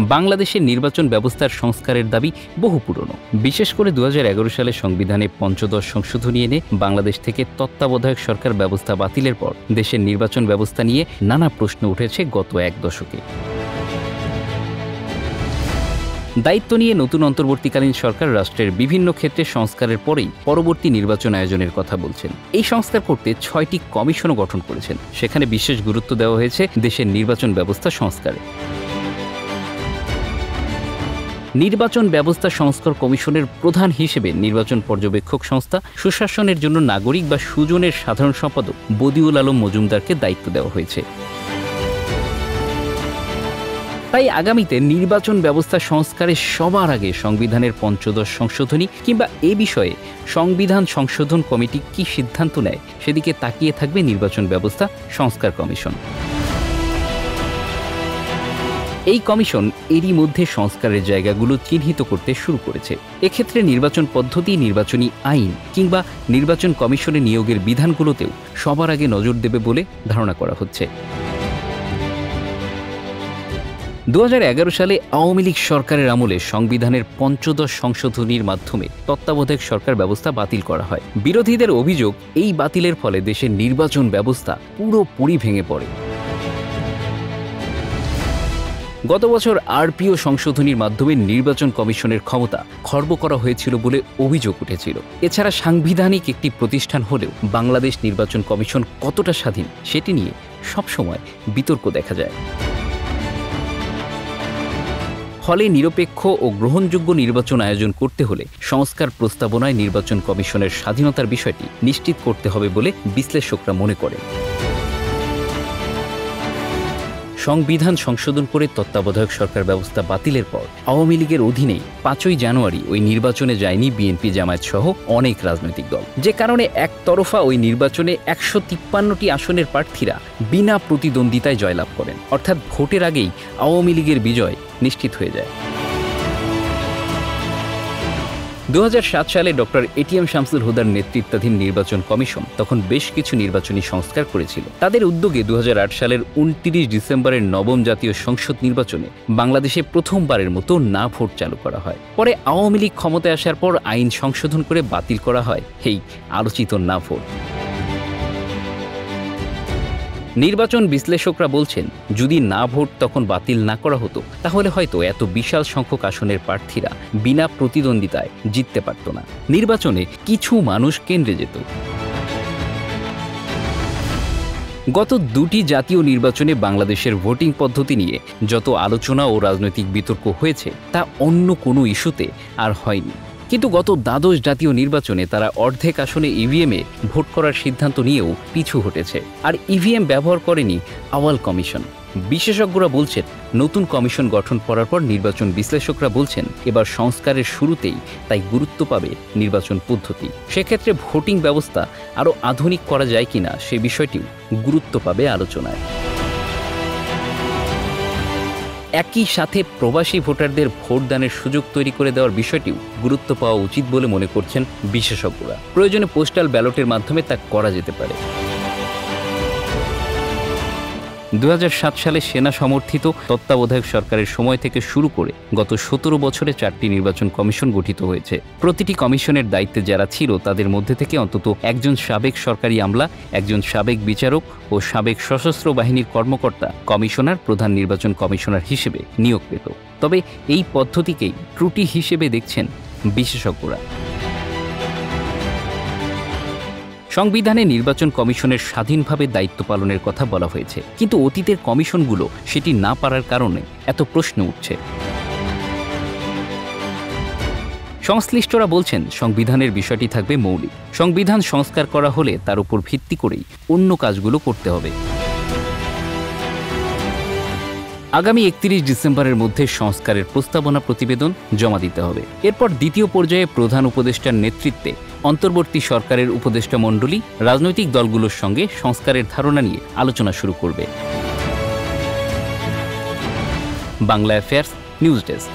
বাংলাদেশের নির্বাচন ব্যবস্থার সংস্কারের দাবি বহু পুরনো। বিশেষ করে 2011 সালে সংবিধানে পঞ্চদশ সংশোধনী এনে বাংলাদেশ থেকে তত্ত্বাবধায়ক সরকার ব্যবস্থা বাতিলের পর দেশের নির্বাচন ব্যবস্থা নিয়ে নানা প্রশ্ন উঠেছে গত এক দশকে। দায়িত্ব নিয়ে নতুন অন্তর্বর্তীকালীন সরকার রাষ্ট্রের বিভিন্ন ক্ষেত্রে সংস্কারের পরেই পরবর্তী নির্বাচন আয়োজনের কথা বলছেন। এই সংস্কার করতে 6টি কমিশনও গঠন করেছেন। সেখানে বিশেষ গুরুত্ব দেওয়া হয়েছে দেশের নির্বাচন ব্যবস্থা সংস্কারে। নির্বাচন ব্যবস্থা সংস্কার কমিশনের প্রধান হিসেবে নির্বাচন পর্যবেক্ষক সংস্থা সুশাসনের জন্য নাগরিক বা সুজনের সাধারণ সম্পাদক বদিউল আলম মজুমদারকে দায়িত্ব দেওয়া হয়েছে। তাই আগামীতে নির্বাচন ব্যবস্থা সংস্কারে সবার আগে সংবিধানের পঞ্চদশ সংশোধনী কিংবা এ বিষয়ে সংবিধান সংশোধন কমিটি কি সিদ্ধান্ত নেয় সেদিকে তাকিয়ে থাকবে নির্বাচন ব্যবস্থা সংস্কার কমিশন। এই কমিশন এরই মধ্যে সংস্কারের জায়গাগুলো চিহ্নিত করতে শুরু করেছে। এক্ষেত্রে নির্বাচন পদ্ধতি, নির্বাচনী আইন কিংবা নির্বাচন কমিশনে নিয়োগের বিধানগুলোতেও সবার আগে নজর দেবে বলে ধারণা করা হচ্ছে। 2011 সালে আওয়ামী লীগ সরকারের আমলে সংবিধানের পঞ্চদশ সংশোধনীর মাধ্যমে তত্ত্বাবধায়ক সরকার ব্যবস্থা বাতিল করা হয়। বিরোধীদের অভিযোগ, এই বাতিলের ফলে দেশের নির্বাচন ব্যবস্থা পুরোপুরি ভেঙে পড়ে। গত বছর আরপিও সংশোধনীর মাধ্যমে নির্বাচন কমিশনের ক্ষমতা খর্ব করা হয়েছিল বলে অভিযোগ উঠেছিল। এছাড়া সাংবিধানিক একটি প্রতিষ্ঠান হলেও বাংলাদেশ নির্বাচন কমিশন কতটা স্বাধীন সেটি নিয়ে সবসময় বিতর্ক দেখা যায়। ফলে নিরপেক্ষ ও গ্রহণযোগ্য নির্বাচন আয়োজন করতে হলে সংস্কার প্রস্তাবনায় নির্বাচন কমিশনের স্বাধীনতার বিষয়টি নিশ্চিত করতে হবে বলে বিশ্লেষকরা মনে করেন। সংবিধান সংশোধন করে তত্ত্বাবধায়ক সরকার ব্যবস্থা বাতিলের পর আওয়ামী লীগের অধীনে 5ই জানুয়ারি ওই নির্বাচনে যায়নি বিএনপি, জামায়াত সহ অনেক রাজনৈতিক দল। যে কারণে একতরফা ওই নির্বাচনে 153টি আসনের প্রার্থীরা বিনা প্রতিদ্বন্দ্বিতায় জয়লাভ করেন। অর্থাৎ ভোটের আগেই আওয়ামী লীগের বিজয় নিশ্চিত হয়ে যায়। 2007 সালে ডক্টর এটিএম শামসুল হুদার নেতৃত্বাধীন নির্বাচন কমিশন তখন বেশ কিছু নির্বাচনী সংস্কার করেছিল। তাদের উদ্যোগে 2008 সালের 29 ডিসেম্বরের নবম জাতীয় সংসদ নির্বাচনে বাংলাদেশে প্রথমবারের মতো না ভোট চালু করা হয়। পরে আওয়ামী লীগ ক্ষমতায় আসার পর আইন সংশোধন করে বাতিল করা হয় এই আলোচিত না ভোট। নির্বাচন বিশ্লেষকরা বলছেন, যদি না ভোট তখন বাতিল না করা হতো তাহলে হয়তো এত বিশাল সংখ্যক আসনের প্রার্থীরা বিনা প্রতিদ্বন্দ্বিতায় জিততে পারত না। নির্বাচনে কিছু মানুষ কেন্দ্রে যেত। গত 2টি জাতীয় নির্বাচনে বাংলাদেশের ভোটিং পদ্ধতি নিয়ে যত আলোচনা ও রাজনৈতিক বিতর্ক হয়েছে তা অন্য কোনো ইস্যুতে আর হয়নি। কিন্তু গত দ্বাদশ জাতীয় নির্বাচনে তারা অর্ধেক আসনে ইভিএমে ভোট করার সিদ্ধান্ত নিয়েও পিছু হটেছে। আর ইভিএম ব্যবহার করেনি আওয়াল কমিশন। বিশেষজ্ঞরা বলছেন, নতুন কমিশন গঠন করার পর নির্বাচন বিশ্লেষকরা বলছেন এবার সংস্কারের শুরুতেই তাই গুরুত্ব পাবে নির্বাচন পদ্ধতি। সেক্ষেত্রে ভোটিং ব্যবস্থা আরও আধুনিক করা যায় কিনা সে বিষয়টিও গুরুত্ব পাবে আলোচনায়। একই সাথে প্রবাসী ভোটারদের ভোটদানের সুযোগ তৈরি করে দেওয়ার বিষয়টিও গুরুত্ব পাওয়া উচিত বলে মনে করছেন বিশেষজ্ঞরা। প্রয়োজনে পোস্টাল ব্যালটের মাধ্যমে তা করা যেতে পারে। 2007 সালে সেনা সমর্থিত তত্ত্বাবধায়ক সরকারের সময় থেকে শুরু করে গত 17 বছরে 4টি নির্বাচন কমিশন গঠিত হয়েছে। প্রতিটি কমিশনের দায়িত্বে যারা ছিল তাদের মধ্যে থেকে অন্তত একজন সাবেক সরকারি আমলা, একজন সাবেক বিচারক ও সাবেক সশস্ত্র বাহিনীর কর্মকর্তা কমিশনার, প্রধান নির্বাচন কমিশনার হিসেবে নিয়োগ পেত। তবে এই পদ্ধতিকেই ত্রুটি হিসেবে দেখছেন বিশেষজ্ঞরা। সংবিধানে নির্বাচন কমিশনের স্বাধীনভাবে দায়িত্ব পালনের কথা বলা হয়েছে, কিন্তু অতীতের কমিশনগুলো সেটি না পারার কারণে এত প্রশ্ন উঠছে। সংশ্লিষ্টরা বলছেন, সংবিধানের বিষয়টি থাকবে মৌলিক। সংবিধান সংস্কার করা হলে তার উপর ভিত্তি করেই অন্য কাজগুলো করতে হবে। আগামী 31 ডিসেম্বরের মধ্যে সংস্কারের প্রস্তাবনা প্রতিবেদন জমা দিতে হবে। এরপর দ্বিতীয় পর্যায়ে প্রধান উপদেষ্টার নেতৃত্বে অন্তর্বর্তী সরকারের উপদেষ্টা মণ্ডলী রাজনৈতিক দলগুলোর সঙ্গে সংস্কারের ধারণা নিয়ে আলোচনা শুরু করবে। Bangla affairs news desk.